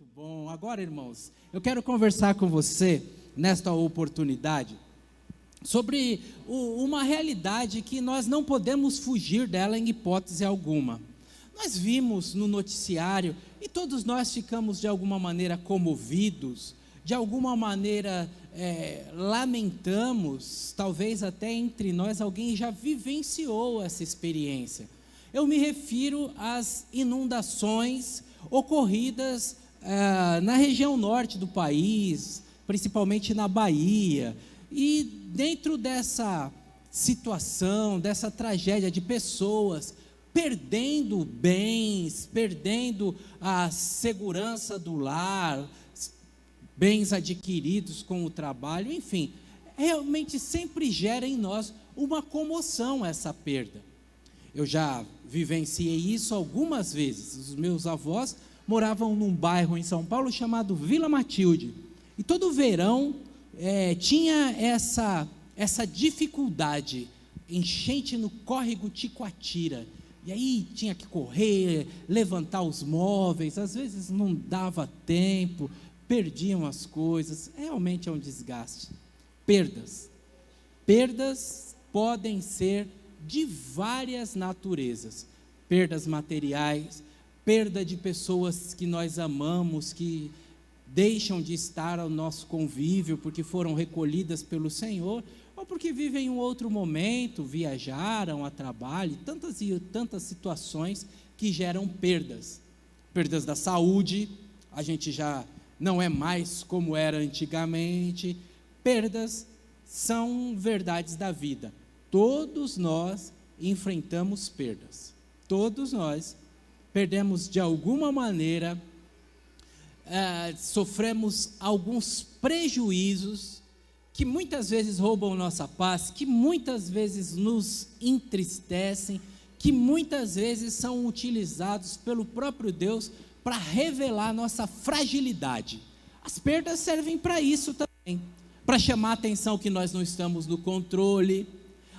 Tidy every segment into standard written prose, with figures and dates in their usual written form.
Muito bom. Agora, irmãos, eu quero conversar com você, nesta oportunidade, sobre uma realidade que nós não podemos fugir dela em hipótese alguma. Nós vimos no noticiário e todos nós ficamos de alguma maneira comovidos, de alguma maneira lamentamos, talvez até entre nós alguém já vivenciou essa experiência. Eu me refiro às inundações ocorridas na região norte do país, principalmente na Bahia, e dentro dessa situação, dessa tragédia de pessoas perdendo bens, perdendo a segurança do lar, bens adquiridos com o trabalho, enfim, realmente sempre gera em nós uma comoção essa perda. Eu já vivenciei isso algumas vezes. Os meus avós moravam num bairro em São Paulo chamado Vila Matilde, e todo verão tinha essa dificuldade, enchente no córrego Ticoatira, e aí tinha que correr, levantar os móveis, às vezes não dava tempo, perdiam as coisas, realmente é um desgaste. Perdas podem ser de várias naturezas, perdas materiais, perda de pessoas que nós amamos, que deixam de estar ao nosso convívio porque foram recolhidas pelo Senhor, ou porque vivem um outro momento, viajaram a trabalho, tantas e tantas situações que geram perdas da saúde, a gente já não é mais como era antigamente, perdas são verdades da vida, todos nós enfrentamos perdas, todos nós perdemos de alguma maneira, sofremos alguns prejuízos que muitas vezes roubam nossa paz, que muitas vezes nos entristecem, que muitas vezes são utilizados pelo próprio Deus para revelar nossa fragilidade. As perdas servem para isso também, para chamar a atenção que nós não estamos no controle.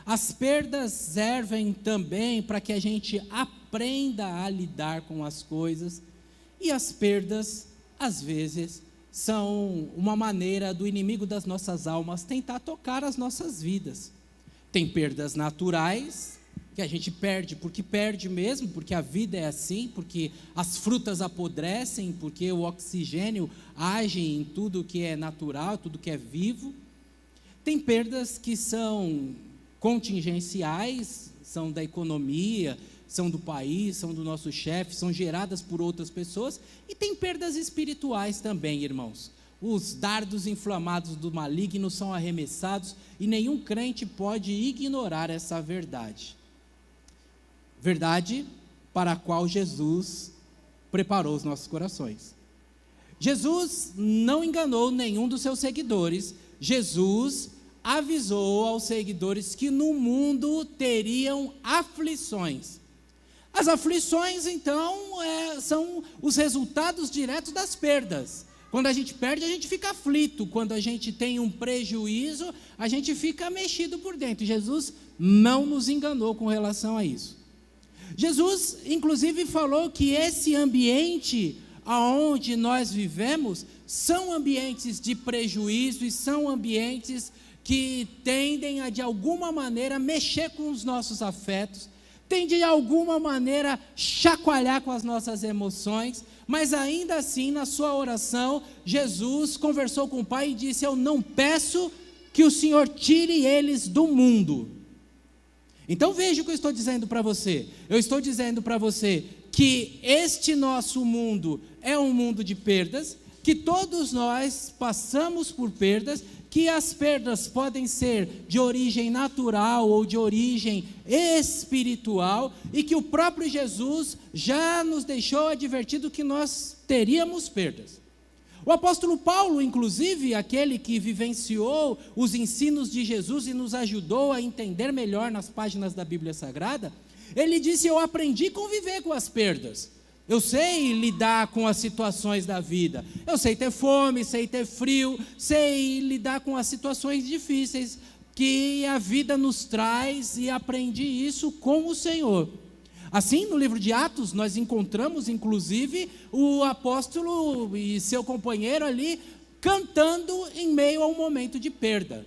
As perdas servem também para que a gente aprenda a lidar com as coisas, e as perdas, às vezes, são uma maneira do inimigo das nossas almas tentar tocar as nossas vidas. Tem perdas naturais, que a gente perde porque perde mesmo, porque a vida é assim, porque as frutas apodrecem, porque o oxigênio age em tudo que é natural, tudo que é vivo. Tem perdas que são contingenciais, são da economia, são do país, são do nosso chefe, são geradas por outras pessoas, e tem perdas espirituais também, irmãos. Os dardos inflamados do maligno são arremessados, e nenhum crente pode ignorar essa verdade. Verdade para a qual Jesus preparou os nossos corações. Jesus não enganou nenhum dos seus seguidores. Jesus avisou aos seguidores que no mundo teriam aflições. As aflições, então, são os resultados diretos das perdas. Quando a gente perde, a gente fica aflito. Quando a gente tem um prejuízo, a gente fica mexido por dentro. Jesus não nos enganou com relação a isso. Jesus, inclusive, falou que esse ambiente aonde nós vivemos são ambientes de prejuízo e são ambientes que tendem a, de alguma maneira, mexer com os nossos afetos, tem de alguma maneira chacoalhar com as nossas emoções, mas ainda assim, na sua oração, Jesus conversou com o Pai e disse: eu não peço que o Senhor tire eles do mundo. Então veja o que eu estou dizendo para você. Eu estou dizendo para você que este nosso mundo é um mundo de perdas, que todos nós passamos por perdas, que as perdas podem ser de origem natural ou de origem espiritual, e que o próprio Jesus já nos deixou advertido que nós teríamos perdas. O apóstolo Paulo, inclusive, aquele que vivenciou os ensinos de Jesus e nos ajudou a entender melhor nas páginas da Bíblia Sagrada, ele disse: eu aprendi a conviver com as perdas. Eu sei lidar com as situações da vida, eu sei ter fome, sei ter frio, sei lidar com as situações difíceis que a vida nos traz, e aprendi isso com o Senhor. Assim, no livro de Atos, nós encontramos, inclusive, o apóstolo e seu companheiro ali, cantando em meio a um momento de perda.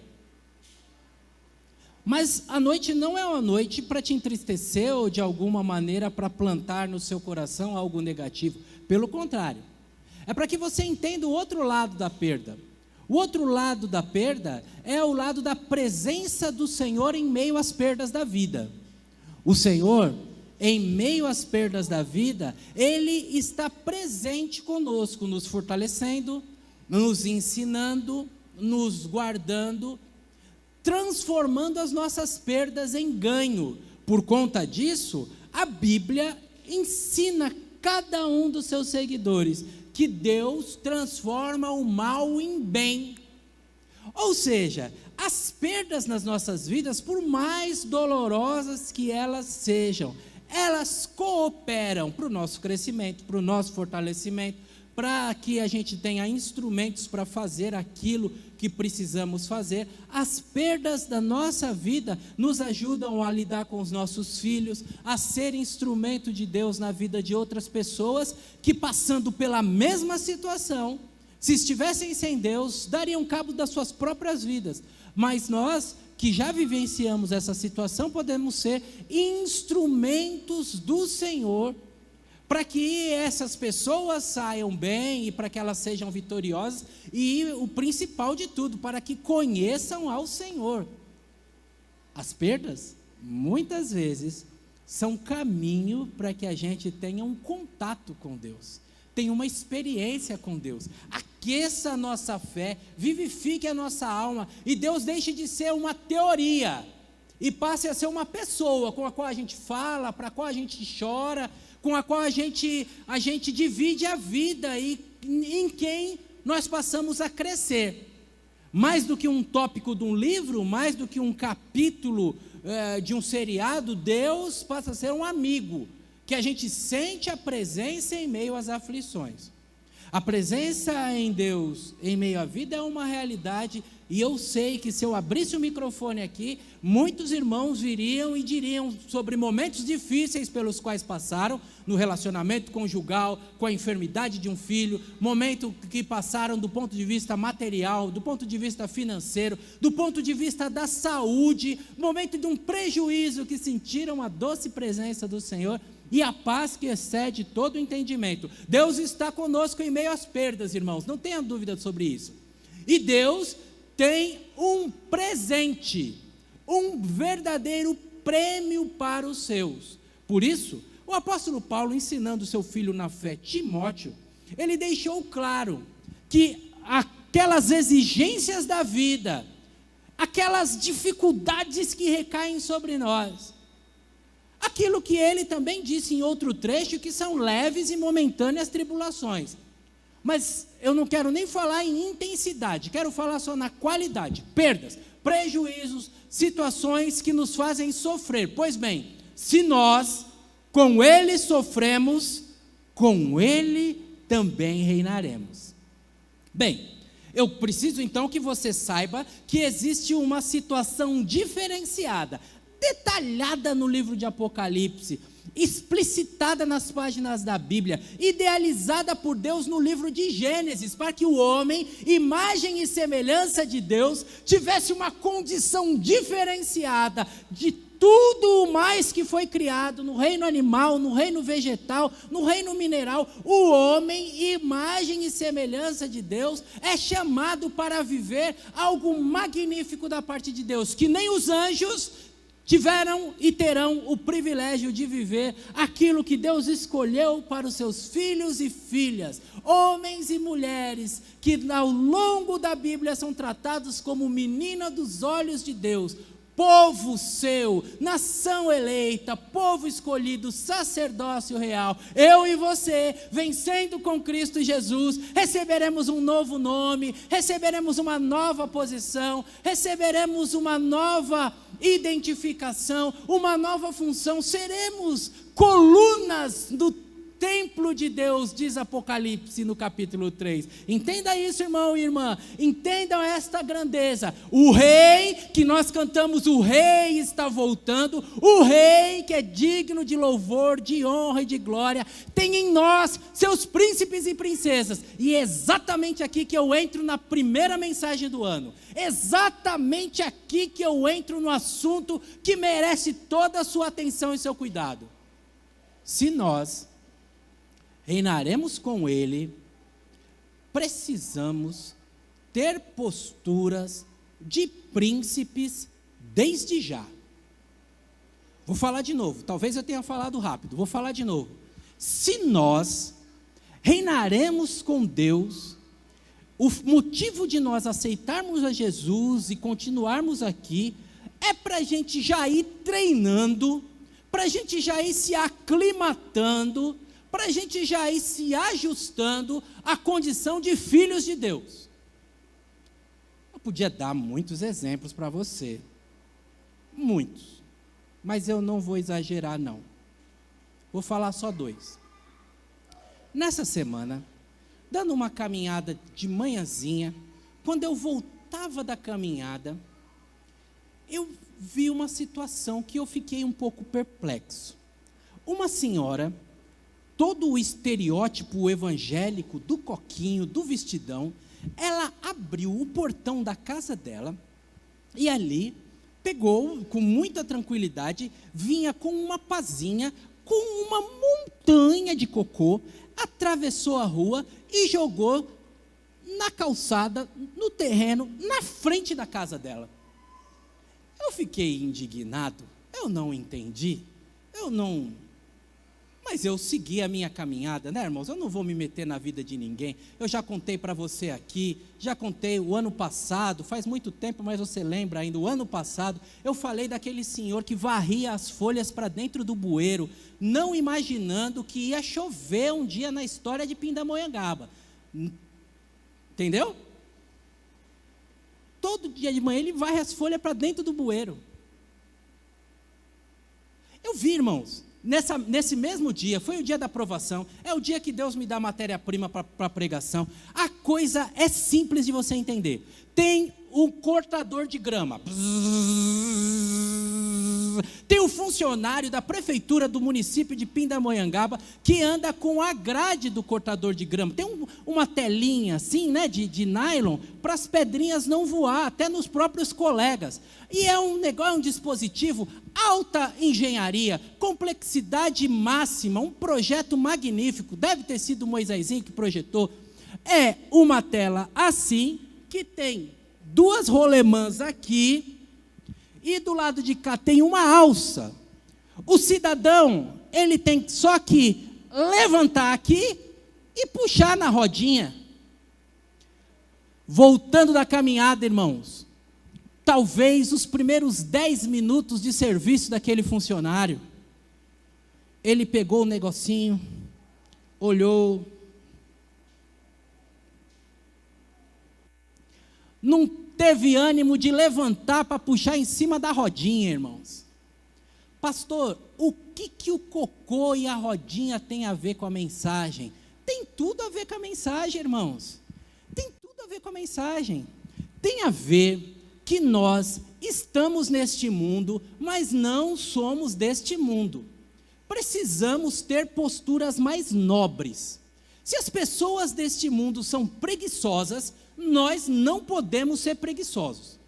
Mas a noite não é uma noite para te entristecer ou de alguma maneira para plantar no seu coração algo negativo. Pelo contrário, é para que você entenda o outro lado da perda. O outro lado da perda é o lado da presença do Senhor em meio às perdas da vida. O Senhor, em meio às perdas da vida, Ele está presente conosco, nos fortalecendo, nos ensinando, nos guardando, transformando as nossas perdas em ganho. Por conta disso, a Bíblia ensina cada um dos seus seguidores que Deus transforma o mal em bem. Ou seja, as perdas nas nossas vidas, por mais dolorosas que elas sejam, elas cooperam para o nosso crescimento, para o nosso fortalecimento, para que a gente tenha instrumentos para fazer aquilo que precisamos fazer. As perdas da nossa vida nos ajudam a lidar com os nossos filhos, a ser instrumento de Deus na vida de outras pessoas que, passando pela mesma situação, se estivessem sem Deus, dariam cabo das suas próprias vidas. Mas nós, que já vivenciamos essa situação, podemos ser instrumentos do Senhor para que essas pessoas saiam bem e para que elas sejam vitoriosas, e o principal de tudo, para que conheçam ao Senhor. As perdas, muitas vezes, são caminho para que a gente tenha um contato com Deus, tenha uma experiência com Deus, aqueça a nossa fé, vivifique a nossa alma, e Deus deixe de ser uma teoria, e passe a ser uma pessoa com a qual a gente fala, para a qual a gente chora, com a qual a gente divide a vida e em quem nós passamos a crescer. Mais do que um tópico de um livro, mais do que um capítulo de um seriado, Deus passa a ser um amigo, que a gente sente a presença em meio às aflições. A presença em Deus em meio à vida é uma realidade, e eu sei que se eu abrisse o microfone aqui, muitos irmãos viriam e diriam sobre momentos difíceis pelos quais passaram, no relacionamento conjugal, com a enfermidade de um filho, momento que passaram do ponto de vista material, do ponto de vista financeiro, do ponto de vista da saúde, momento de um prejuízo que sentiram a doce presença do Senhor, e a paz que excede todo o entendimento. Deus está conosco em meio às perdas, irmãos, não tenha dúvida sobre isso. E Deus tem um presente, um verdadeiro prêmio para os seus. Por isso, o apóstolo Paulo, ensinando seu filho na fé, Timóteo, ele deixou claro que aquelas exigências da vida, aquelas dificuldades que recaem sobre nós, aquilo que ele também disse em outro trecho, que são leves e momentâneas tribulações. Mas eu não quero nem falar em intensidade, quero falar só na qualidade. Perdas, prejuízos, situações que nos fazem sofrer. Pois bem, se nós com ele sofremos, com ele também reinaremos. Bem, eu preciso então que você saiba que existe uma situação diferenciada, detalhada no livro de Apocalipse, explicitada nas páginas da Bíblia, idealizada por Deus no livro de Gênesis, para que o homem, imagem e semelhança de Deus, tivesse uma condição diferenciada de tudo o mais que foi criado no reino animal, no reino vegetal, no reino mineral. O homem, imagem e semelhança de Deus, é chamado para viver algo magnífico da parte de Deus, que nem os anjos tiveram e terão o privilégio de viver aquilo que Deus escolheu para os seus filhos e filhas, homens e mulheres, que ao longo da Bíblia são tratados como menina dos olhos de Deus, povo seu, nação eleita, povo escolhido, sacerdócio real. Eu e você, vencendo com Cristo Jesus, receberemos um novo nome, receberemos uma nova posição, receberemos uma nova identificação, uma nova função, seremos colunas do templo de Deus, diz Apocalipse no capítulo 3. Entenda isso, irmão e irmã. Entendam esta grandeza. O rei que nós cantamos, o rei está voltando. O rei que é digno de louvor, de honra e de glória, tem em nós seus príncipes e princesas. E é exatamente aqui que eu entro na primeira mensagem do ano. Exatamente aqui que eu entro no assunto que merece toda a sua atenção e seu cuidado. Se nós reinaremos com Ele, precisamos ter posturas de príncipes desde já. Vou falar de novo, talvez eu tenha falado rápido, vou falar de novo. Se nós reinaremos com Deus, o motivo de nós aceitarmos a Jesus e continuarmos aqui, é para a gente já ir treinando, para a gente já ir se aclimatando, para a gente já ir se ajustando à condição de filhos de Deus. Eu podia dar muitos exemplos para você, muitos, mas eu não vou exagerar não, vou falar só 2. Nessa semana, dando uma caminhada de manhãzinha, quando eu voltava da caminhada, eu vi uma situação que eu fiquei um pouco perplexo. Uma senhora, todo o estereótipo evangélico do coquinho, do vestidão, ela abriu o portão da casa dela e ali pegou com muita tranquilidade, vinha com uma pazinha, com uma montanha de cocô, atravessou a rua e jogou na calçada, no terreno, na frente da casa dela. Eu fiquei indignado, eu não entendi, mas eu segui a minha caminhada, né, irmãos? Eu não vou me meter na vida de ninguém. Eu já contei para você aqui, já contei o ano passado, faz muito tempo, mas você lembra ainda, o ano passado, eu falei daquele senhor que varria as folhas para dentro do bueiro, não imaginando que ia chover um dia na história de Pindamonhangaba. Entendeu? Todo dia de manhã ele varre as folhas para dentro do bueiro. Eu vi, irmãos, nesse mesmo dia, foi o dia da aprovação, é o dia que Deus me dá matéria-prima para a pregação. A coisa é simples de você entender. Tem um cortador de grama. Tem um funcionário da prefeitura do município de Pindamonhangaba que anda com a grade do cortador de grama. Tem uma telinha assim, né, de nylon, para as pedrinhas não voar, até nos próprios colegas. E é um negócio, um dispositivo, alta engenharia, complexidade máxima, um projeto magnífico. Deve ter sido o Moisésinho que projetou. É uma tela assim, que tem 2 rolemãs aqui, e do lado de cá tem uma alça. O cidadão, ele tem só que levantar aqui e puxar na rodinha. Voltando da caminhada, irmãos, talvez os primeiros 10 minutos de serviço daquele funcionário, ele pegou o negocinho, olhou, não teve ânimo de levantar para puxar em cima da rodinha, irmãos. Pastor, o que o cocô e a rodinha tem a ver com a mensagem? Tem tudo a ver com a mensagem, irmãos. Tem tudo a ver com a mensagem. Tem a ver que nós estamos neste mundo, mas não somos deste mundo. Precisamos ter posturas mais nobres. Se as pessoas deste mundo são preguiçosas, nós não podemos ser preguiçosos.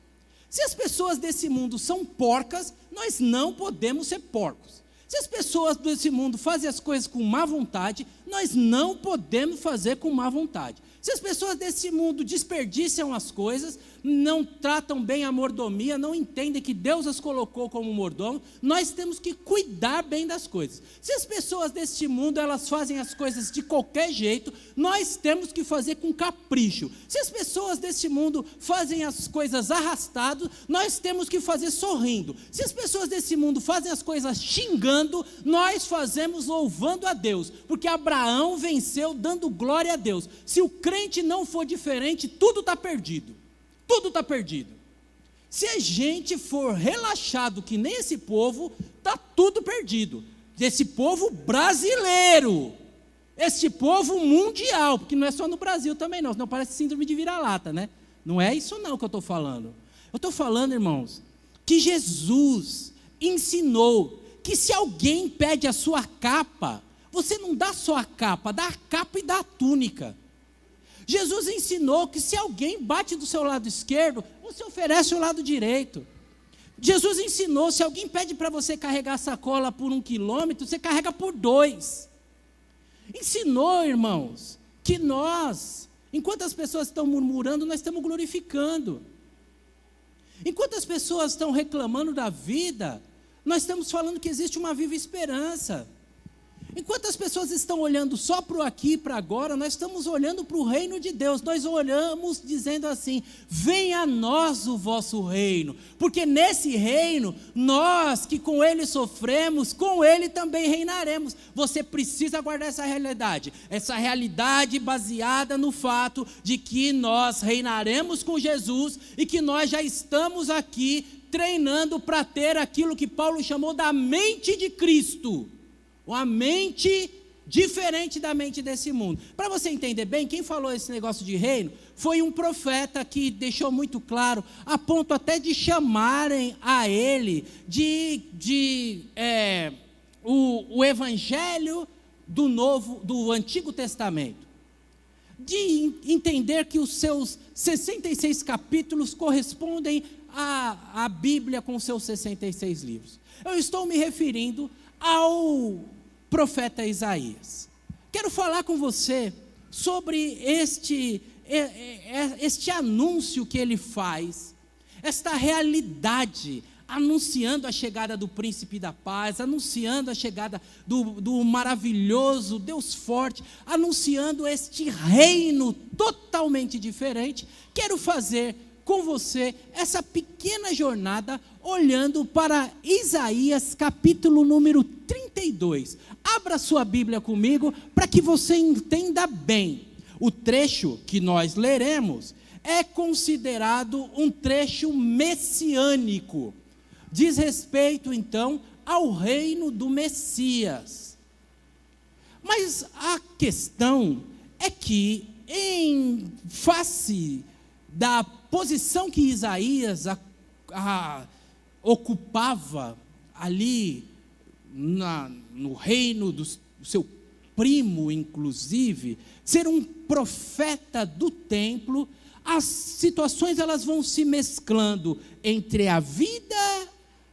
Se as pessoas desse mundo são porcas, nós não podemos ser porcos. Se as pessoas desse mundo fazem as coisas com má vontade, nós não podemos fazer com má vontade. Se as pessoas desse mundo desperdiçam as coisas, não tratam bem a mordomia, não entendem que Deus as colocou como mordomo, nós temos que cuidar bem das coisas. Se as pessoas deste mundo, elas fazem as coisas de qualquer jeito, nós temos que fazer com capricho. Se as pessoas deste mundo fazem as coisas arrastado, nós temos que fazer sorrindo. Se as pessoas desse mundo fazem as coisas xingando, nós fazemos louvando a Deus, porque Abraão venceu dando glória a Deus. Se o crente não for diferente, tudo está perdido. Tudo está perdido. Se a gente for relaxado que nem esse povo, está tudo perdido. Esse povo brasileiro, Este povo mundial, porque não é só no Brasil também não, senão parece síndrome de vira-lata, né? Não é isso não que eu estou falando. Eu estou falando, irmãos, que Jesus ensinou que se alguém pede a sua capa, você não dá só a capa, dá a capa e dá a túnica. Jesus ensinou que se alguém bate do seu lado esquerdo, você oferece o lado direito. Jesus ensinou, se alguém pede para você carregar a sacola por 1 quilômetro, você carrega por 2. Ensinou, irmãos, que nós, enquanto as pessoas estão murmurando, nós estamos glorificando. Enquanto as pessoas estão reclamando da vida, nós estamos falando que existe uma viva esperança. Enquanto as pessoas estão olhando só para o aqui e para agora, nós estamos olhando para o reino de Deus. Nós olhamos dizendo assim: venha a nós o vosso reino, porque nesse reino, nós que com ele sofremos, com ele também reinaremos. Você precisa guardar essa realidade baseada no fato de que nós reinaremos com Jesus e que nós já estamos aqui treinando para ter aquilo que Paulo chamou da mente de Cristo. Uma mente diferente da mente desse mundo. Para você entender bem, quem falou esse negócio de reino foi um profeta que deixou muito claro, a ponto até de chamarem a ele o evangelho do Antigo Testamento. De entender que os seus 66 capítulos correspondem à Bíblia com seus 66 livros. Eu estou me referindo ao profeta Isaías. Quero falar com você sobre este anúncio que ele faz, esta realidade, anunciando a chegada do príncipe da paz, anunciando a chegada do maravilhoso Deus forte, anunciando este reino totalmente diferente. Quero fazer com você essa pequena jornada olhando para Isaías capítulo número 32. Abra sua Bíblia comigo para que você entenda bem. O trecho que nós leremos é considerado um trecho messiânico. Diz respeito então ao reino do Messias. Mas a questão é que, em face da posição que Isaías ocupava ali no reino do seu primo, inclusive, ser um profeta do templo, as situações elas vão se mesclando entre a vida,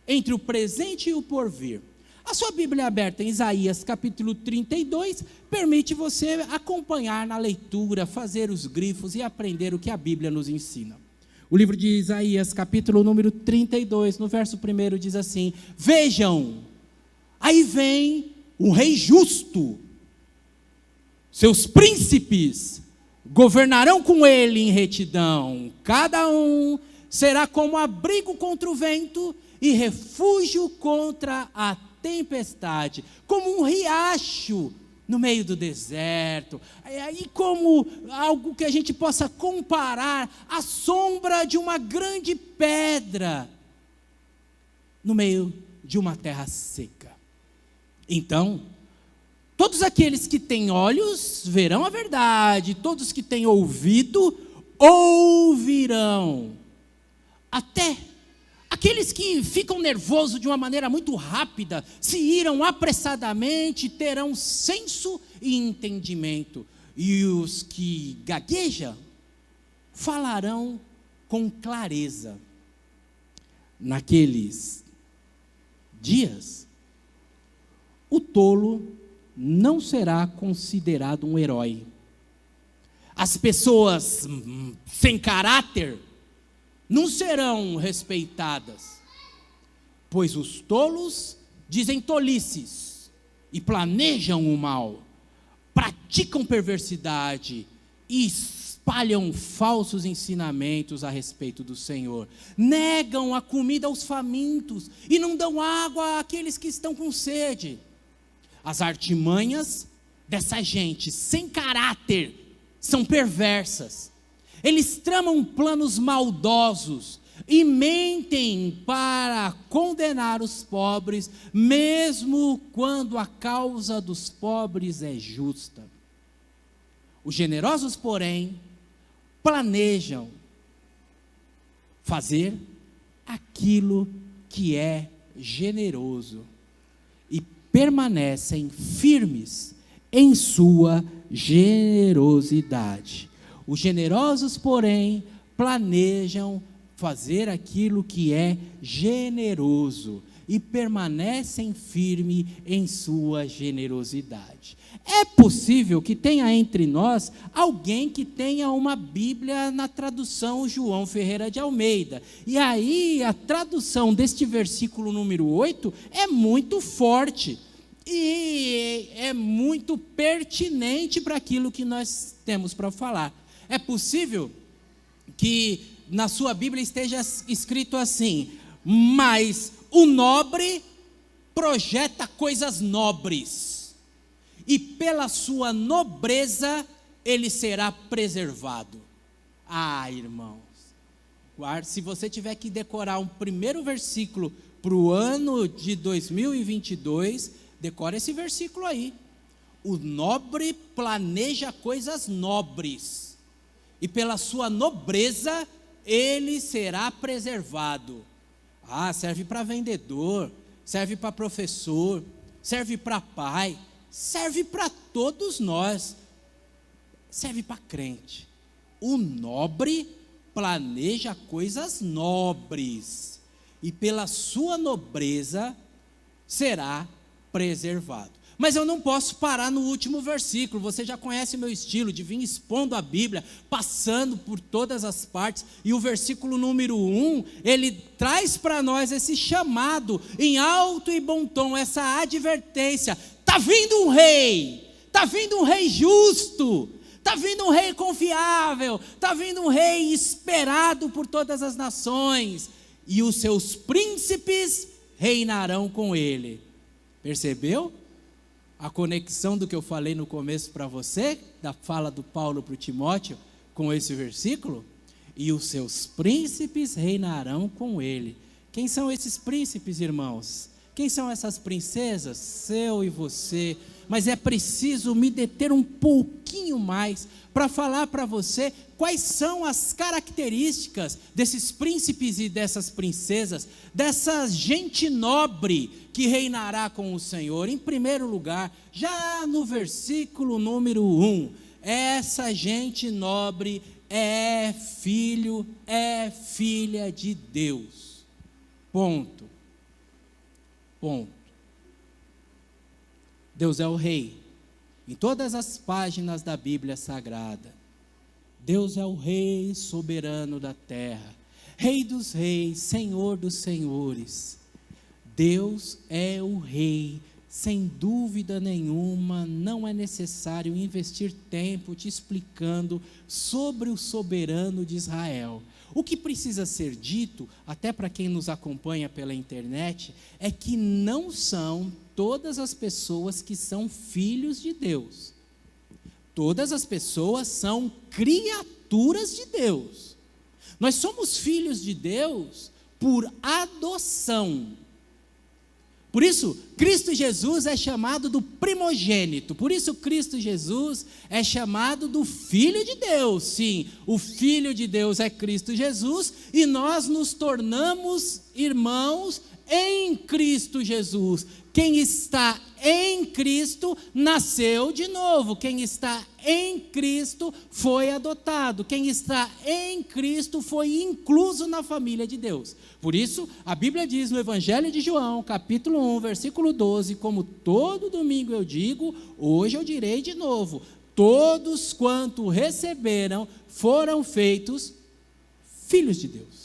entre o presente e o porvir. A sua Bíblia aberta em Isaías capítulo 32, permite você acompanhar na leitura, fazer os grifos e aprender o que a Bíblia nos ensina. O livro de Isaías, capítulo número 32, no verso 1 diz assim: vejam, aí vem um rei justo, seus príncipes governarão com ele em retidão, cada um será como abrigo contra o vento e refúgio contra a tempestade, como um riacho no meio do deserto, e como algo que a gente possa comparar à sombra de uma grande pedra no meio de uma terra seca. Então, todos aqueles que têm olhos verão a verdade, todos que têm ouvido ouvirão. Até aqueles que ficam nervosos de uma maneira muito rápida, se irão apressadamente, terão senso e entendimento. E os que gaguejam falarão com clareza. Naqueles dias, o tolo não será considerado um herói. As pessoas sem caráter não serão respeitadas, pois os tolos dizem tolices e planejam o mal, praticam perversidade e espalham falsos ensinamentos a respeito do Senhor, negam a comida aos famintos e não dão água àqueles que estão com sede. As artimanhas dessa gente sem caráter são perversas. Eles tramam planos maldosos e mentem para condenar os pobres, mesmo quando a causa dos pobres é justa. Os generosos, porém, planejam fazer aquilo que é generoso e permanecem firmes em sua generosidade. Os generosos, porém, planejam fazer aquilo que é generoso e permanecem firmes em sua generosidade. É possível que tenha entre nós alguém que tenha uma Bíblia na tradução João Ferreira de Almeida. E aí a tradução deste versículo número 8 é muito forte e é muito pertinente para aquilo que nós temos para falar. É possível que na sua Bíblia esteja escrito assim: mas o nobre projeta coisas nobres, e pela sua nobreza ele será preservado. Ah, irmãos, se você tiver que decorar um primeiro versículo para o ano de 2022, decora esse versículo aí. O nobre planeja coisas nobres, e pela sua nobreza ele será preservado. Ah, serve para vendedor, serve para professor, serve para pai, serve para todos nós, serve para crente. O nobre planeja coisas nobres, e pela sua nobreza será preservado. Mas eu não posso parar no último versículo. Você já conhece o meu estilo de vir expondo a Bíblia, passando por todas as partes. E o versículo número 1, ele traz para nós esse chamado em alto e bom tom, essa advertência. Está vindo um rei, está vindo um rei justo, está vindo um rei confiável, está vindo um rei esperado por todas as nações, e os seus príncipes reinarão com ele. Percebeu a conexão do que eu falei no começo para você, da fala do Paulo para o Timóteo, com esse versículo? E os seus príncipes reinarão com ele. Quem são esses príncipes, irmãos? Quem são essas princesas? Eu e você. Mas é preciso me deter um pouquinho mais para falar para você quais são as características desses príncipes e dessas princesas, dessa gente nobre que reinará com o Senhor. Em primeiro lugar, já no versículo número 1, essa gente nobre é filho, é filha de Deus. Ponto. Deus é o rei. Em todas as páginas da Bíblia Sagrada, Deus é o rei soberano da terra, rei dos reis, senhor dos senhores. Deus é o rei, sem dúvida nenhuma. Não é necessário investir tempo te explicando sobre o soberano de Israel. O que precisa ser dito, até para quem nos acompanha pela internet, é que não são todas as pessoas que são filhos de Deus. Todas as pessoas são criaturas de Deus. Nós somos filhos de Deus por adoção. Por isso, Cristo Jesus é chamado do primogênito. Por isso, Cristo Jesus é chamado do Filho de Deus. Sim, o Filho de Deus é Cristo Jesus, e nós nos tornamos irmãos em Cristo Jesus. Quem está em Cristo nasceu de novo. Quem está em Cristo foi adotado. Quem está em Cristo foi incluso na família de Deus. Por isso, a Bíblia diz no Evangelho de João, capítulo 1, versículo 12, como todo domingo eu digo, hoje eu direi de novo: todos quanto receberam foram feitos filhos de Deus.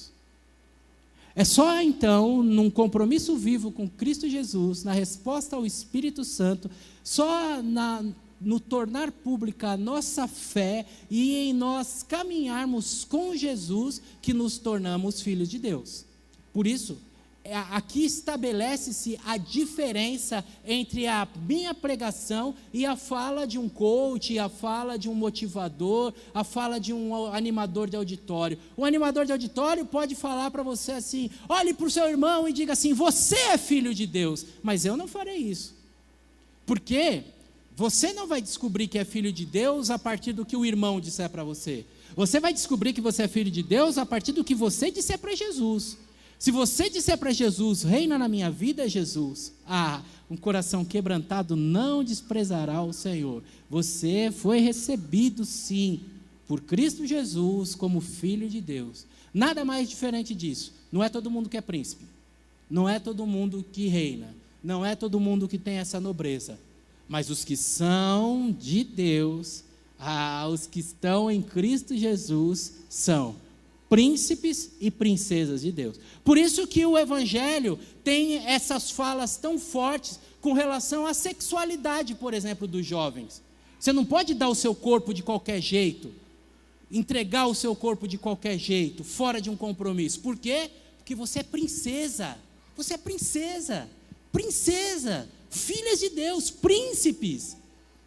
É só então, num compromisso vivo com Cristo Jesus, na resposta ao Espírito Santo, só no tornar pública a nossa fé e em nós caminharmos com Jesus, que nos tornamos filhos de Deus. Por isso, aqui estabelece-se a diferença entre a minha pregação e a fala de um coach, a fala de um motivador, a fala de um animador de auditório. O animador de auditório pode falar para você assim: olhe para o seu irmão e diga assim: você é filho de Deus. Mas eu não farei isso. Porque Você não vai descobrir que é filho de Deus a partir do que o irmão disser para você. Você vai descobrir que você é filho de Deus a partir do que você disser para Jesus. Se você disser para Jesus, reina na minha vida, Jesus, um coração quebrantado não desprezará o Senhor. Você foi recebido, sim, por Cristo Jesus como filho de Deus. Nada mais diferente disso. Não é todo mundo que é príncipe. Não é todo mundo que reina. Não é todo mundo que tem essa nobreza. Mas os que são de Deus, os que estão em Cristo Jesus, são príncipes e princesas de Deus. Por isso que o Evangelho tem essas falas tão fortes com relação à sexualidade, por exemplo, dos jovens. Você não pode dar o seu corpo de qualquer jeito, entregar o seu corpo de qualquer jeito, fora de um compromisso. Por quê? Porque você é princesa. Você é princesa. Princesa. Filhas de Deus, príncipes,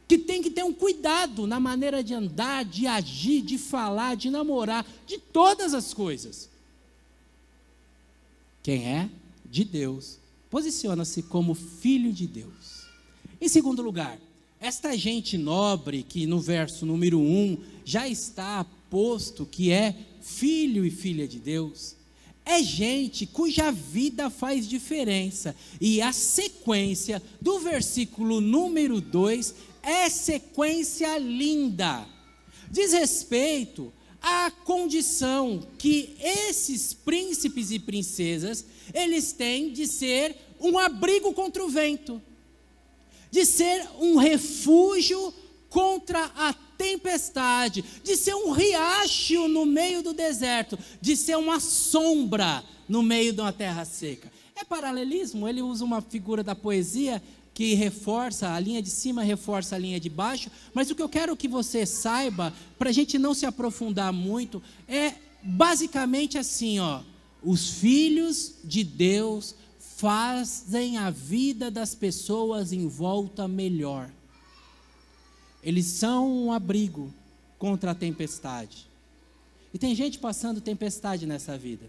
que tem que ter um cuidado na maneira de andar, de agir, de falar, de namorar, de todas as coisas. Quem é de Deus, posiciona-se como filho de Deus. Em segundo lugar, esta gente nobre, que no verso número 1 já está posto que é filho e filha de Deus, é gente cuja vida faz diferença. E a sequência do versículo número 2 é sequência linda. Diz respeito à condição que esses príncipes e princesas, eles têm de ser um abrigo contra o vento, de ser um refúgio contra a tempestade, de ser um riacho no meio do deserto, de ser uma sombra no meio de uma terra seca. É paralelismo, ele usa uma figura da poesia que reforça, a linha de cima reforça a linha de baixo, mas o que eu quero que você saiba, para a gente não se aprofundar muito, é basicamente assim, os filhos de Deus fazem a vida das pessoas em volta melhor. Eles são um abrigo contra a tempestade. E tem gente passando tempestade nessa vida.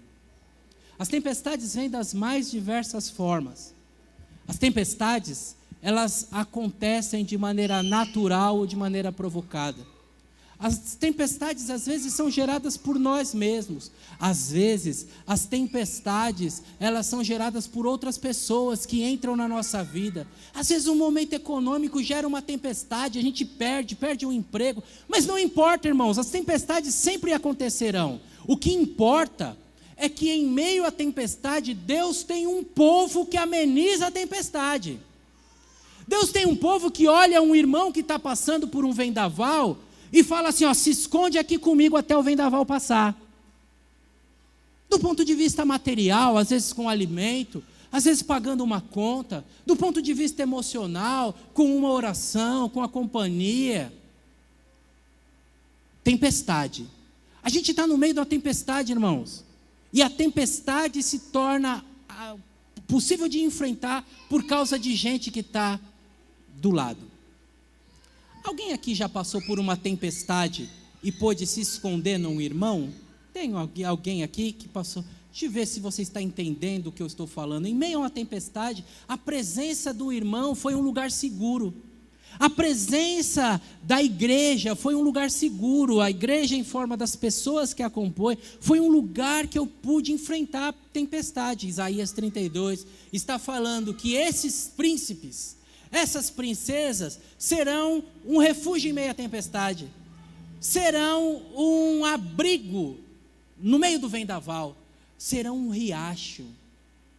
As tempestades vêm das mais diversas formas. As tempestades, elas acontecem de maneira natural ou de maneira provocada. As tempestades às vezes são geradas por nós mesmos. Às vezes as tempestades, elas são geradas por outras pessoas que entram na nossa vida. Às vezes um momento econômico gera uma tempestade, a gente perde um emprego. Mas não importa, irmãos, as tempestades sempre acontecerão. O que importa é que em meio à tempestade, Deus tem um povo que ameniza a tempestade. Deus tem um povo que olha um irmão que está passando por um vendaval e fala assim, se esconde aqui comigo até o vendaval passar. Do ponto de vista material, às vezes com alimento, às vezes pagando uma conta, do ponto de vista emocional, com uma oração, com a companhia. Tempestade. A gente está no meio da tempestade, irmãos, e a tempestade se torna possível de enfrentar por causa de gente que está do lado. Alguém aqui já passou por uma tempestade e pôde se esconder num irmão? Tem alguém aqui que passou? Deixa eu ver se você está entendendo o que eu estou falando. Em meio a uma tempestade, a presença do irmão foi um lugar seguro. A presença da igreja foi um lugar seguro. A igreja, em forma das pessoas que a compõem, foi um lugar que eu pude enfrentar a tempestade. Isaías 32 está falando que esses príncipes, essas princesas, serão um refúgio em meio à tempestade, serão um abrigo no meio do vendaval, serão um riacho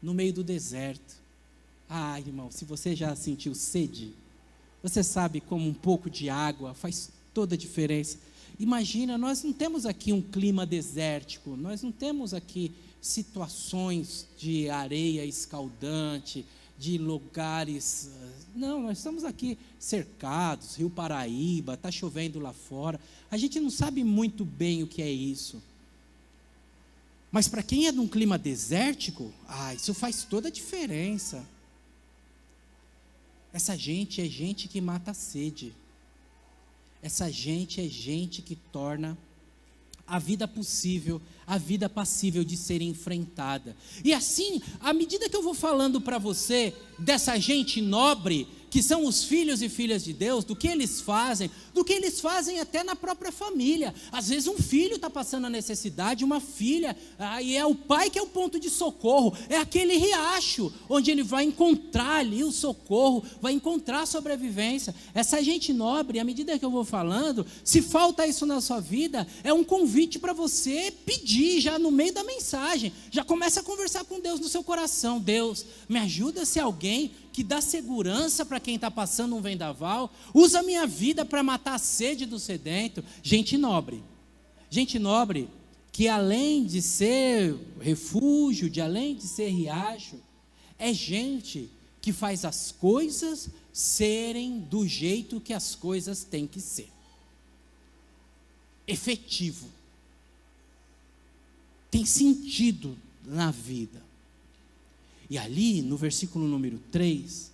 no meio do deserto. Irmão, se você já sentiu sede, você sabe como um pouco de água faz toda a diferença. Imagina, nós não temos aqui um clima desértico, nós não temos aqui situações de areia escaldante, de lugares, não, nós estamos aqui cercados, Rio Paraíba, está chovendo lá fora, a gente não sabe muito bem o que é isso, mas para quem é de um clima desértico, isso faz toda a diferença. Essa gente é gente que mata a sede, essa gente é gente que torna a vida possível, a vida passível de ser enfrentada. E assim, à medida que eu vou falando para você dessa gente nobre, que são os filhos e filhas de Deus, do que eles fazem até na própria família. Às vezes um filho está passando a necessidade, uma filha, e é o pai que é o ponto de socorro, é aquele riacho, onde ele vai encontrar ali o socorro, vai encontrar a sobrevivência. Essa gente nobre, à medida que eu vou falando, se falta isso na sua vida, é um convite para você pedir, já no meio da mensagem, já começa a conversar com Deus no seu coração. Deus, me ajuda a ser alguém que dá segurança para quem está passando um vendaval, usa a minha vida para matar a sede do sedento. Gente nobre que além de ser refúgio, além de ser riacho, é gente que faz as coisas serem do jeito que as coisas têm que ser. Efetivo. Tem sentido na vida. E ali, no versículo número 3,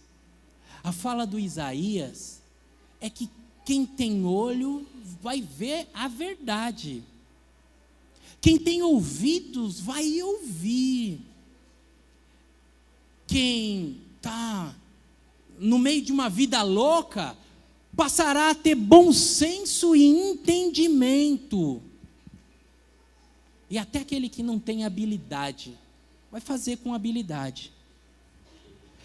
a fala do Isaías é que quem tem olho vai ver a verdade. Quem tem ouvidos vai ouvir. Quem está no meio de uma vida louca passará a ter bom senso e entendimento. E até aquele que não tem habilidade vai fazer com habilidade.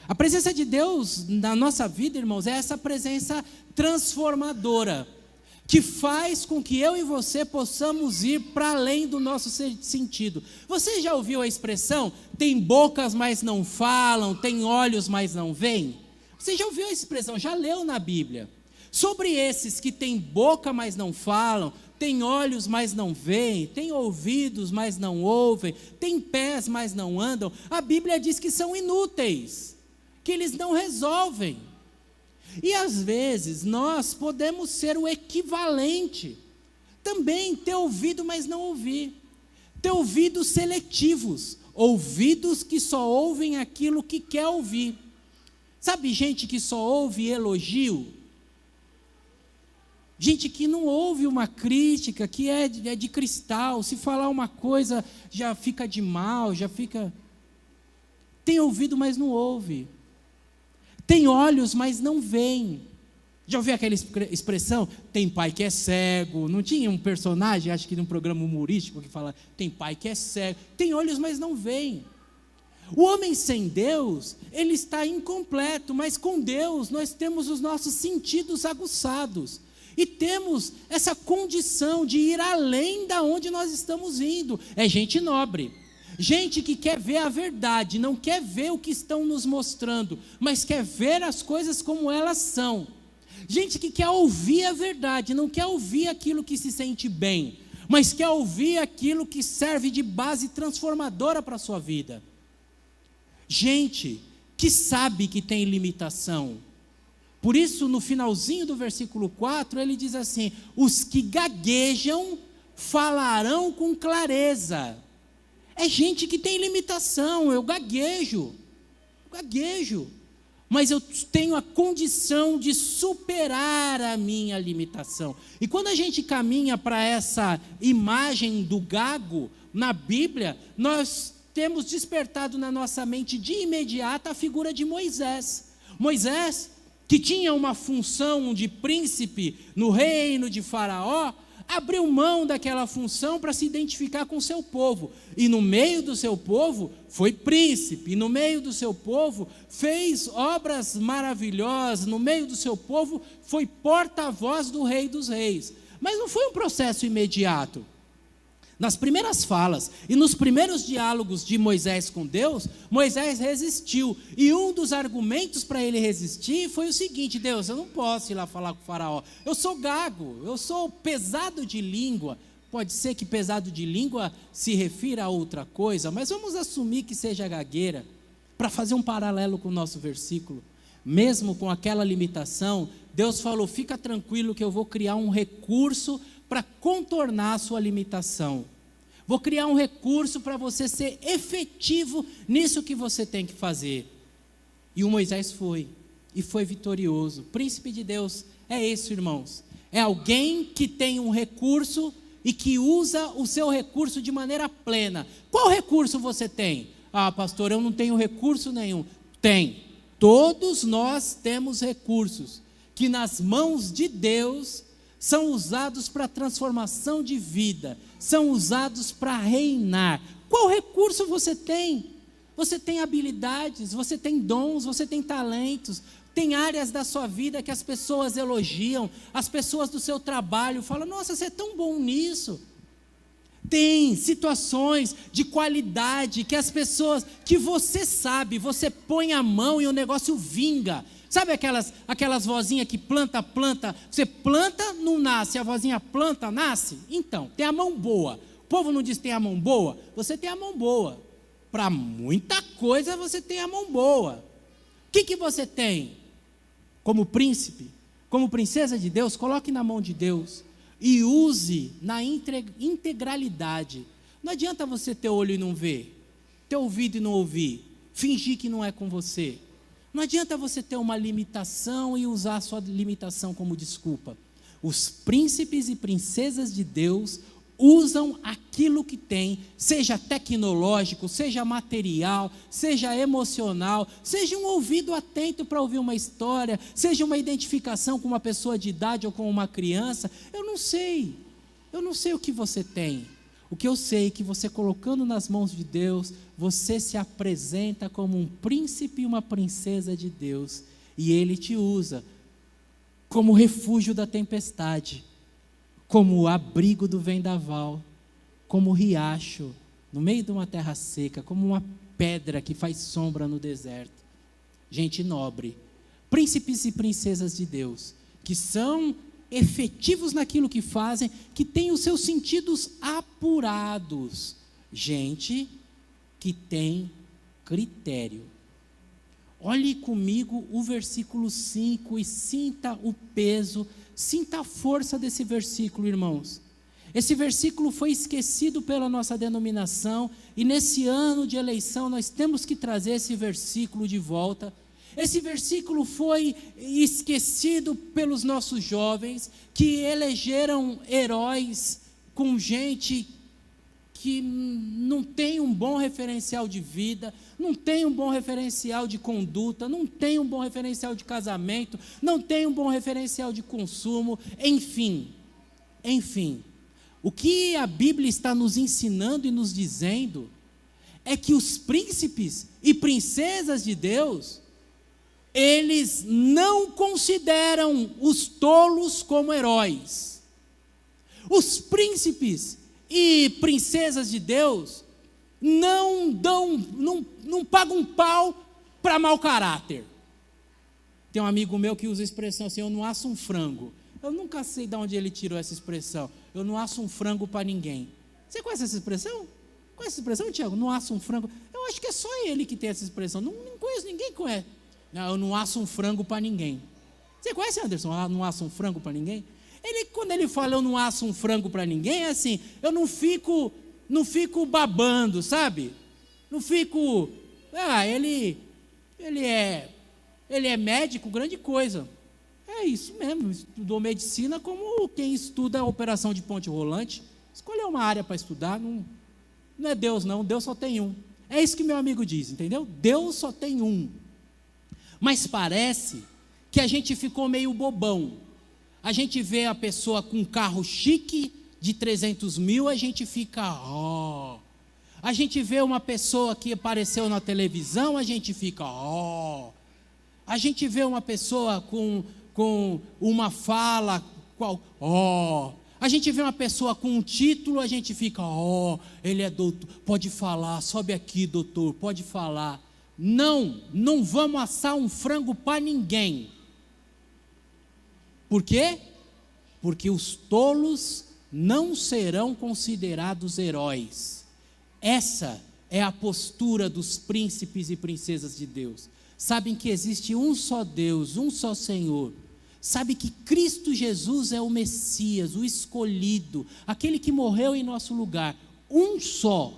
A presença de Deus na nossa vida, irmãos, é essa presença transformadora, que faz com que eu e você possamos ir para além do nosso sentido. Você já ouviu a expressão, tem bocas, mas não falam, tem olhos, mas não veem? Você já ouviu a expressão, já leu na Bíblia? Sobre esses que têm boca, mas não falam, tem olhos, mas não veem, tem ouvidos, mas não ouvem, tem pés, mas não andam, a Bíblia diz que são inúteis, que eles não resolvem. E às vezes nós podemos ser o equivalente, também ter ouvido, mas não ouvir, ter ouvidos seletivos, ouvidos que só ouvem aquilo que quer ouvir. Sabe gente que só ouve elogio? Gente que não ouve uma crítica, que é de cristal, se falar uma coisa já fica de mal, já fica... Tem ouvido, mas não ouve. Tem olhos, mas não veem. Já ouviu aquela expressão? Tem pai que é cego. Não tinha um personagem, acho que num programa humorístico, que fala, tem pai que é cego. Tem olhos, mas não veem. O homem sem Deus, ele está incompleto, mas com Deus nós temos os nossos sentidos aguçados. E temos essa condição de ir além da onde nós estamos indo. É gente nobre, gente que quer ver a verdade, não quer ver o que estão nos mostrando, mas quer ver as coisas como elas são. Gente que quer ouvir a verdade, não quer ouvir aquilo que se sente bem, mas quer ouvir aquilo que serve de base transformadora para a sua vida. Gente que sabe que tem limitação. Por isso, no finalzinho do versículo 4, ele diz assim, os que gaguejam falarão com clareza. É gente que tem limitação, eu gaguejo, mas eu tenho a condição de superar a minha limitação. E quando a gente caminha para essa imagem do gago, na Bíblia, nós temos despertado na nossa mente de imediato a figura de Moisés. Moisés, que tinha uma função de príncipe no reino de Faraó, abriu mão daquela função para se identificar com o seu povo, e no meio do seu povo foi príncipe, e no meio do seu povo fez obras maravilhosas, no meio do seu povo foi porta-voz do Rei dos Reis, mas não foi um processo imediato. Nas primeiras falas e nos primeiros diálogos de Moisés com Deus, Moisés resistiu. E um dos argumentos para ele resistir foi o seguinte: Deus, eu não posso ir lá falar com o faraó. Eu sou gago, eu sou pesado de língua. Pode ser que pesado de língua se refira a outra coisa, mas vamos assumir que seja gagueira, para fazer um paralelo com o nosso versículo. Mesmo com aquela limitação, Deus falou, fica tranquilo que eu vou criar um recurso para contornar a sua limitação. Vou criar um recurso para você ser efetivo nisso que você tem que fazer. E o Moisés foi, e foi vitorioso. Príncipe de Deus é isso, irmãos. É alguém que tem um recurso e que usa o seu recurso de maneira plena. Qual recurso você tem? Ah, pastor, eu não tenho recurso nenhum. Tem. Todos nós temos recursos que nas mãos de Deus são usados para transformação de vida, são usados para reinar. Qual recurso você tem? Você tem habilidades, você tem dons, você tem talentos, tem áreas da sua vida que as pessoas elogiam, as pessoas do seu trabalho falam, nossa, você é tão bom nisso. Tem situações de qualidade que as pessoas, que você sabe, você põe a mão e o negócio vinga. Sabe aquelas vozinhas que planta, você planta, não nasce, a vozinha planta, nasce? Então, tem a mão boa. O povo não diz que tem a mão boa? Você tem a mão boa. Para muita coisa você tem a mão boa. O que você tem? Como príncipe, como princesa de Deus, coloque na mão de Deus. E use na integralidade. Não adianta você ter olho e não ver, ter ouvido e não ouvir, fingir que não é com você. Não adianta você ter uma limitação e usar a sua limitação como desculpa. Os príncipes e princesas de Deus usam aquilo que tem, seja tecnológico, seja material, seja emocional, seja um ouvido atento para ouvir uma história, seja uma identificação com uma pessoa de idade ou com uma criança. Eu não sei o que você tem. O que eu sei é que você colocando nas mãos de Deus, você se apresenta como um príncipe e uma princesa de Deus, e Ele te usa como refúgio da tempestade, como o abrigo do vendaval, como riacho no meio de uma terra seca, como uma pedra que faz sombra no deserto. Gente nobre, príncipes e princesas de Deus, que são efetivos naquilo que fazem, que têm os seus sentidos apurados. Gente que tem critério. Olhe comigo o versículo 5 e sinta o peso, sinta a força desse versículo, irmãos. Esse versículo foi esquecido pela nossa denominação, e nesse ano de eleição nós temos que trazer esse versículo de volta. Esse versículo foi esquecido pelos nossos jovens, que elegeram heróis com gente que não tem um bom referencial de vida, não tem um bom referencial de conduta, não tem um bom referencial de casamento, não tem um bom referencial de consumo, enfim. O que a Bíblia está nos ensinando e nos dizendo é que os príncipes e princesas de Deus, eles não consideram os tolos como heróis. Os príncipes e princesas de Deus não pagam um pau para mau caráter. Tem um amigo meu que usa a expressão assim, eu não asso um frango. Eu nunca sei de onde ele tirou essa expressão. Eu não asso um frango para ninguém. Você conhece essa expressão? Conhece essa expressão, Tiago? Não asso um frango. Eu acho que é só ele que tem essa expressão. Não conheço, ninguém conhece. Não, eu não asso um frango para ninguém. Você conhece, Anderson? Eu não asso um frango para ninguém? Quando ele fala eu não asso um frango para ninguém, é assim, eu não fico babando, sabe? Não fico, ele é médico, grande coisa. É isso mesmo, estudou medicina como quem estuda a operação de ponte rolante. Escolheu uma área para estudar, não é Deus não, Deus só tem um. É isso que meu amigo diz, entendeu? Deus só tem um. Mas parece que a gente ficou meio bobão. A gente vê a pessoa com um carro chique de 300 mil, a gente fica, A gente vê uma pessoa que apareceu na televisão, a gente fica, A gente vê uma pessoa com uma fala, A gente vê uma pessoa com um título, a gente fica, ele é doutor, pode falar, sobe aqui, doutor, pode falar. Não vamos assar um frango para ninguém. Por quê? Porque os tolos não serão considerados heróis. Essa é a postura dos príncipes e princesas de Deus. Sabem que existe um só Deus, um só Senhor. Sabe que Cristo Jesus é o Messias, o escolhido, aquele que morreu em nosso lugar. Um só.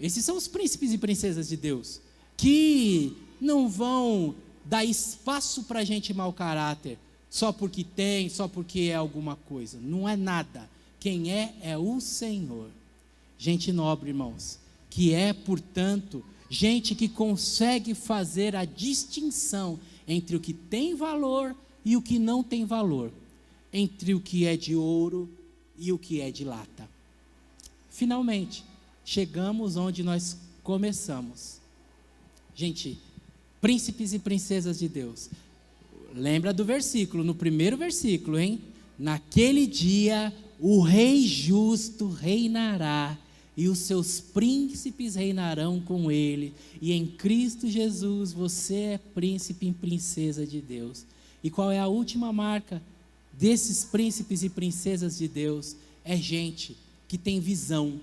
Esses são os príncipes e princesas de Deus, que não vão dar espaço para gente mau caráter, só porque tem, só porque é alguma coisa. Não é nada. Quem é o Senhor. Gente nobre, irmãos, que é, portanto, gente que consegue fazer a distinção entre o que tem valor e o que não tem valor, entre o que é de ouro e o que é de lata. Finalmente, chegamos onde nós começamos. Gente, príncipes e princesas de Deus, lembra do versículo, no primeiro versículo, hein? Naquele dia o rei justo reinará, e os seus príncipes reinarão com ele, e em Cristo Jesus você é príncipe e princesa de Deus. E qual é a última marca desses príncipes e princesas de Deus? É gente que tem visão,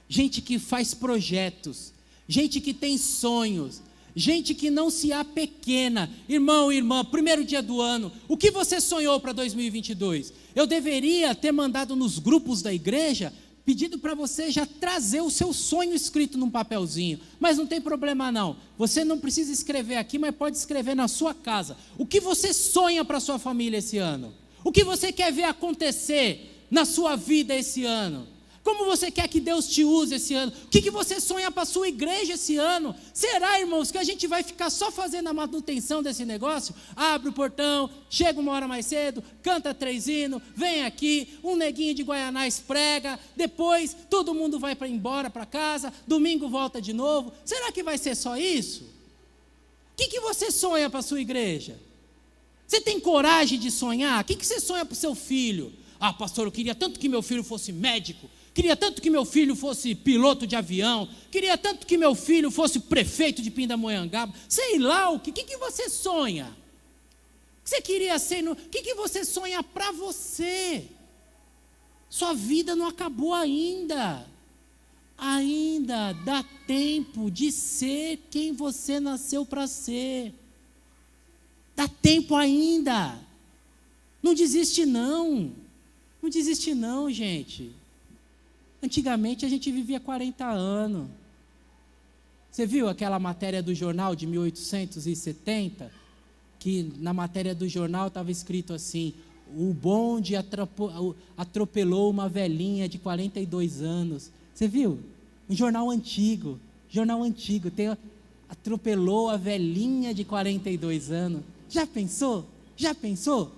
gente que faz projetos, gente que tem sonhos, gente que não se apequena. Irmão e irmã, primeiro dia do ano, o que você sonhou para 2022? Eu deveria ter mandado nos grupos da igreja, pedido para você já trazer o seu sonho escrito num papelzinho, mas não tem problema não, você não precisa escrever aqui, mas pode escrever na sua casa. O que você sonha para a sua família esse ano? O que você quer ver acontecer na sua vida esse ano? Como você quer que Deus te use esse ano? O que você sonha para a sua igreja esse ano? Será, irmãos, que a gente vai ficar só fazendo a manutenção desse negócio? Abre o portão, chega uma hora mais cedo, canta 3 hinos, vem aqui, um neguinho de Guaianás prega, depois todo mundo vai embora para casa, domingo volta de novo. Será que vai ser só isso? O que você sonha para a sua igreja? Você tem coragem de sonhar? O que você sonha para o seu filho? Ah, pastor, eu queria tanto que meu filho fosse médico, queria tanto que meu filho fosse piloto de avião, queria tanto que meu filho fosse prefeito de Pindamonhangaba, sei lá o que você sonha? O que você queria ser? O que você sonha para você? Sua vida não acabou ainda. Ainda dá tempo de ser quem você nasceu para ser. Dá tempo ainda. Não desiste não. Não desiste não, gente. Antigamente a gente vivia 40 anos. Você viu aquela matéria do jornal de 1870? Que na matéria do jornal estava escrito assim: o bonde atropelou uma velhinha de 42 anos. Você viu? Um jornal antigo. Atropelou a velhinha de 42 anos. Já pensou? Já pensou?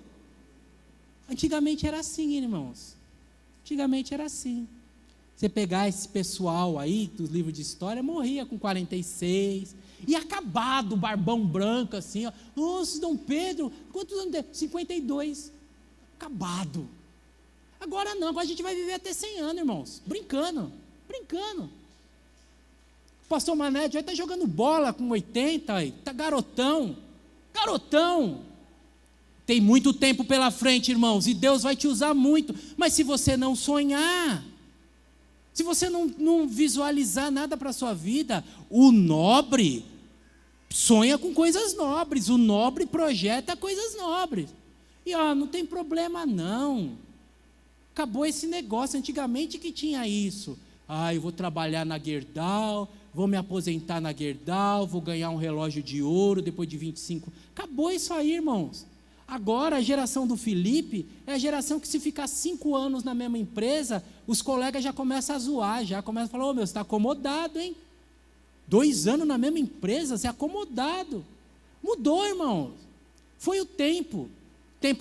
Antigamente era assim, irmãos. Antigamente era assim. Você pegar esse pessoal aí, dos livros de história, morria com 46, e acabado, barbão branco assim, ó. Nossa, Dom Pedro, quantos anos tem? 52. Acabado. Agora não, agora a gente vai viver até 100 anos, irmãos. Brincando. O pastor Mané já está jogando bola com 80, está garotão. Tem muito tempo pela frente, irmãos, e Deus vai te usar muito, mas se você não sonhar, se você não visualizar nada para a sua vida, o nobre sonha com coisas nobres, o nobre projeta coisas nobres, e não tem problema não, acabou esse negócio. Antigamente que tinha isso, eu vou trabalhar na Gerdau, vou me aposentar na Gerdau, vou ganhar um relógio de ouro depois de 25, acabou isso aí, irmãos. Agora a geração do Felipe é a geração que, se ficar 5 anos na mesma empresa, os colegas já começam a zoar, já começam a falar: você está acomodado, hein? 2 anos na mesma empresa, você é acomodado. Mudou, irmãos. Foi o tempo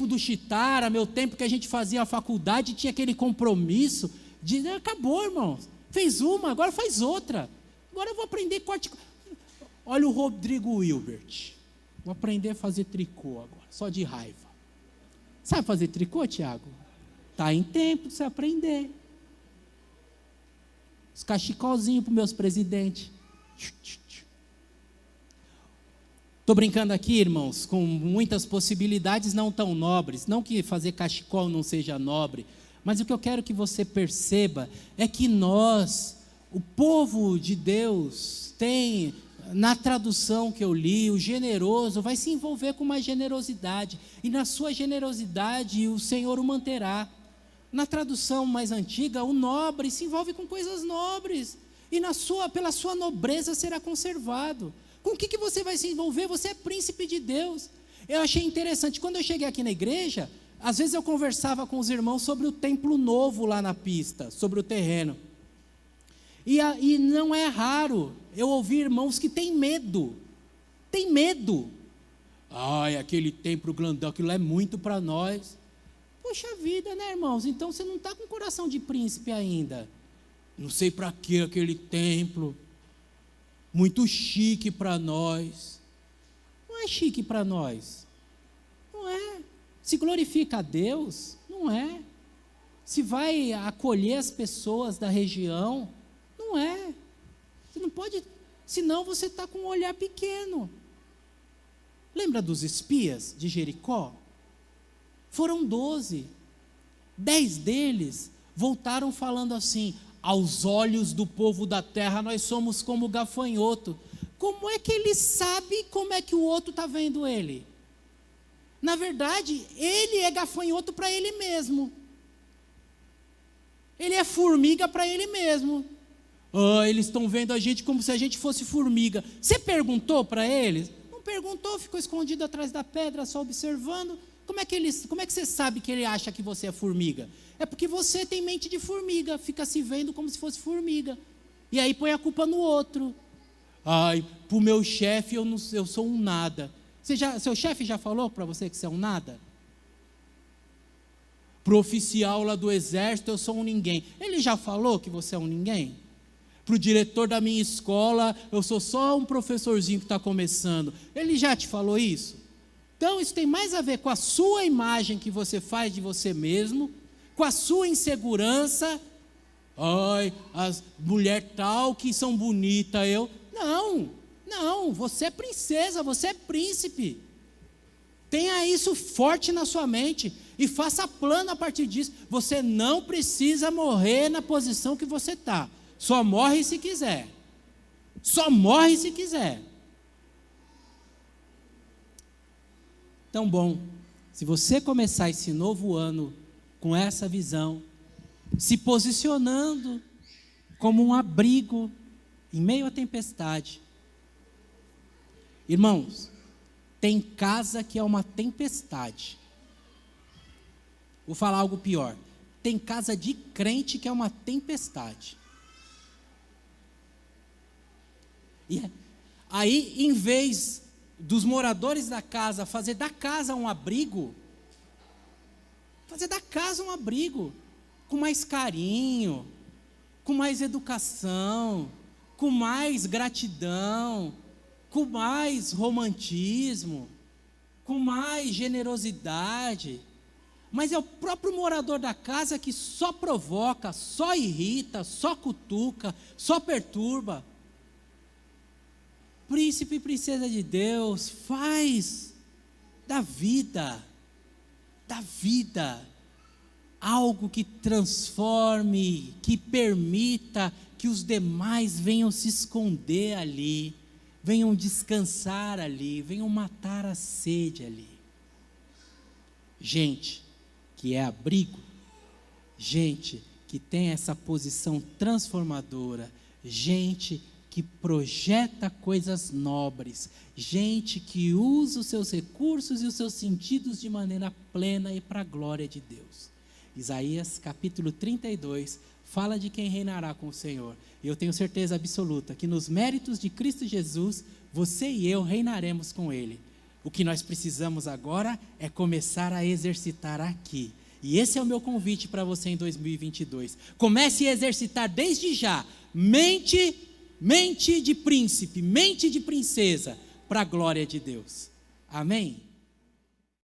do Chitara, meu tempo que a gente fazia a faculdade, tinha aquele compromisso de acabou, irmãos. Fez uma, agora faz outra. Agora eu vou aprender corte. Olha o Rodrigo Hilbert. Vou aprender a fazer tricô agora, só de raiva. Sabe fazer tricô, Tiago? Está em tempo de você aprender. Os cachecolzinhos para os meus presidentes. Estou brincando aqui, irmãos, com muitas possibilidades não tão nobres. Não que fazer cachecol não seja nobre, mas o que eu quero que você perceba é que nós, o povo de Deus, tem... Na tradução que eu li, o generoso vai se envolver com mais generosidade, e na sua generosidade o Senhor o manterá. Na tradução mais antiga, o nobre se envolve com coisas nobres, e pela sua nobreza será conservado. Com o que você vai se envolver? Você é príncipe de Deus. Eu achei interessante, quando eu cheguei aqui na igreja, às vezes eu conversava com os irmãos sobre o templo novo lá na pista, sobre o terreno. E não é raro eu ouvir irmãos que têm medo. Tem medo. Ai, aquele templo grandão, aquilo é muito para nós. Poxa vida, né, irmãos? Então você não está com coração de príncipe ainda. Não sei para que aquele templo. Muito chique para nós. Não é chique para nós. Não é. Se glorifica a Deus? Não é. Se vai acolher as pessoas da região? Não é. Você não pode, senão você está com um olhar pequeno. Lembra dos espias de Jericó? Foram 12. 10 deles voltaram falando assim: aos olhos do povo da terra nós somos como gafanhoto. Como é que ele sabe como é que o outro está vendo ele? Na verdade, ele é gafanhoto para ele mesmo. Ele é formiga para ele mesmo. Eles estão vendo a gente como se a gente fosse formiga. Você perguntou para eles? Não perguntou, ficou escondido atrás da pedra, só observando. Como é que você sabe que ele acha que você é formiga? É porque você tem mente de formiga, fica se vendo como se fosse formiga. E aí põe a culpa no outro. Ai, para o meu chefe eu sou um nada. Seu chefe já falou para você que você é um nada? Para o oficial lá do exército eu sou um ninguém. Ele já falou que você é um ninguém? Para o diretor da minha escola eu sou só um professorzinho que está começando. Ele já te falou isso? Então isso tem mais a ver com a sua imagem que você faz de você mesmo, com a sua insegurança. Ai, as mulheres tal que são bonitas, Não, você é princesa, você é príncipe. Tenha isso forte na sua mente e faça plano a partir disso. Você não precisa morrer na posição que você está. Só morre se quiser. Só morre se quiser. Então, bom, se você começar esse novo ano com essa visão, se posicionando como um abrigo em meio à tempestade. Irmãos, tem casa que é uma tempestade. Vou falar algo pior. Tem casa de crente que é uma tempestade. E aí, em vez dos moradores da casa fazer da casa um abrigo, com mais carinho, com mais educação, com mais gratidão, com mais romantismo, com mais generosidade. Mas é o próprio morador da casa que só provoca, só irrita, só cutuca, só perturba. Príncipe e princesa de Deus, faz da vida algo que transforme, que permita que os demais venham se esconder ali, venham descansar ali, venham matar a sede ali. Gente que é abrigo, gente que tem essa posição transformadora, gente que projeta coisas nobres, gente que usa os seus recursos e os seus sentidos de maneira plena e para a glória de Deus. Isaías capítulo 32 fala de quem reinará com o Senhor. E eu tenho certeza absoluta que nos méritos de Cristo Jesus, você e eu reinaremos com Ele. O que nós precisamos agora é começar a exercitar aqui. E esse é o meu convite para você em 2022. Comece a exercitar desde já. Mente de príncipe, mente de princesa, para a glória de Deus. Amém?